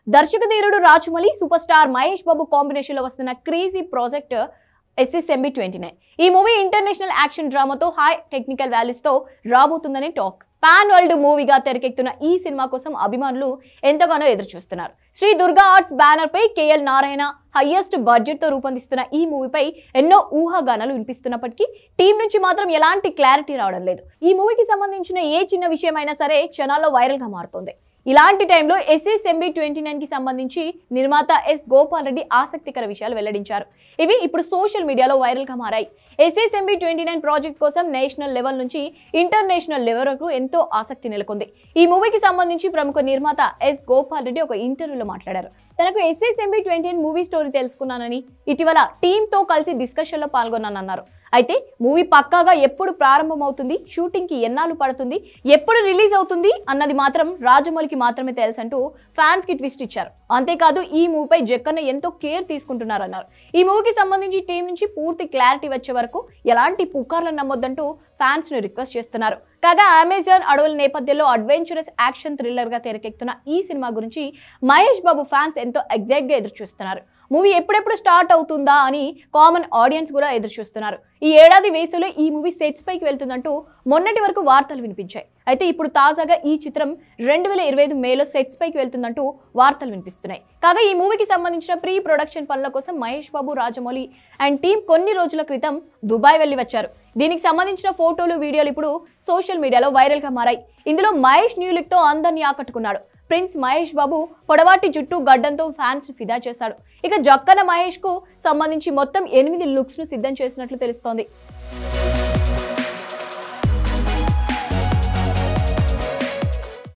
దర్శకధీరుడు Rajamouli super star Mahesh Babu combination లో వస్తున్న crazy project SSMB29. ఈ మూవీ ఇంటర్నేషనల్ యాక్షన్ డ్రామాతో హై టెక్నికల్ వాల్యూస్ తో రాబోతుందని టాక్. పాన్ వరల్డ్ మూవీగా తెరకెక్కుతున్న ఈ సినిమా కోసం అభిమానులు ఎంతగానో ఎదురు చూస్తున్నారు. శ్రీ దుర్గా ఆర్ట్స్ బ్యానర్ పై KL నారాయణ హైయెస్ట్ బడ్జెట్ తో రూపొందిస్తున్న ఈ మూవీపై ఎన్నో ఊహాగానాలు వినిపిస్తున్నప్పటికీ టీం నుంచి మాత్రం ఎలాంటి క్లారిటీ రావడం లేదు. ఈ మూవీకి సంబంధించిన ఏ చిన్న విషయమైనా సరే క్షణాల్లో వైరల్ గా మారుతుంది. ఇలాంటి టైంలో SSMB29 కి సంబంధించి నిర్మాత ఎస్ గోపాల్ రెడ్డి ఆసక్తికర విషయాలు వెల్లడించారు. ఇవి ఇప్పుడు సోషల్ మీడియాలో వైరల్ గా మారాయి. SSMB29 ప్రాజెక్ట్ కోసం నేషనల్ లెవెల్ నుంచి ఇంటర్నేషనల్ లెవెల్ వరకు ఎంతో ఆసక్తి నెలకొంది. ఈ మూవీకి సంబంధించి ప్రముఖ నిర్మాత ఎస్ గోపాల్ రెడ్డి ఒక ఇంటర్వ్యూలో మాట్లాడారు. తనకు SSMB29 మూవీ స్టోరీ తెలుసుకున్నానని, ఇటీవల టీంతో కలిసి డిస్కషన్లో పాల్గొన్నానన్నారు. అయితే మూవీ పక్కాగా ఎప్పుడు ప్రారంభమవుతుంది, షూటింగ్ కి ఎన్నాళ్ళు పడుతుంది, ఎప్పుడు రిలీజ్ అవుతుంది అన్నది మాత్రం రాజమౌళికి మాత్రమే తెలుసంటూ ఫ్యాన్స్ కి ట్విస్ట్ ఇచ్చారు. అంతేకాదు ఈ మూవీపై జక్కన్న ఎంతో కేర్ తీసుకుంటున్నారన్నారు. ఈ మూవీకి సంబంధించి టీం నుంచి పూర్తి క్లారిటీ వచ్చే వరకు ఎలాంటి పుకార్లను నమ్మొద్దంటూ ఫ్యాన్స్ ను రిక్వెస్ట్ చేస్తున్నారు. కాగా అమెజాన్ అడవుల నేపథ్యంలో అడ్వెంచరస్ యాక్షన్ థ్రిల్లర్ గా తెరకెక్కుతున్న ఈ సినిమా గురించి మహేష్ బాబు ఫ్యాన్స్ ఎంతో ఎగ్జైట్ గా ఎదురు చూస్తున్నారు. మూవీ ఎప్పుడెప్పుడు స్టార్ట్ అవుతుందా అని కామన్ ఆడియన్స్ కూడా ఎదురు చూస్తున్నారు. ఈ ఏడాది వేసవిలో ఈ మూవీ సెట్స్ పైకి వెళ్తుందంటూ మొన్నటి వరకు వార్తలు వినిపించాయి. అయితే ఇప్పుడు తాజాగా ఈ చిత్రం 2025 మేలో సెట్స్ పైకి వెళ్తుందంటూ వార్తలు వినిపిస్తున్నాయి. కాగా ఈ మూవీకి సంబంధించిన ప్రీ ప్రొడక్షన్ పనుల కోసం మహేష్ బాబు, రాజమౌళి అండ్ టీం కొన్ని రోజుల క్రితం దుబాయ్ వెళ్లి వచ్చారు. దీనికి సంబంధించిన ఫోటోలు, వీడియోలు ఇప్పుడు సోషల్ మీడియాలో వైరల్ గా మారాయి. ఇందులో మహేష్ న్యూ లుక్ తో అందరినీ ఆకట్టుకున్నాడు. ప్రిన్స్ మహేష్ బాబు పొడవాటి జుట్టు గడ్డంతో ఫ్యాన్స్ ఫిదా చేశాడు. ఇక జక్కన మహేష్ కు సంబంధించి మొత్తం 8 లుక్స్ ను సిద్ధం చేసినట్లు తెలుస్తోంది.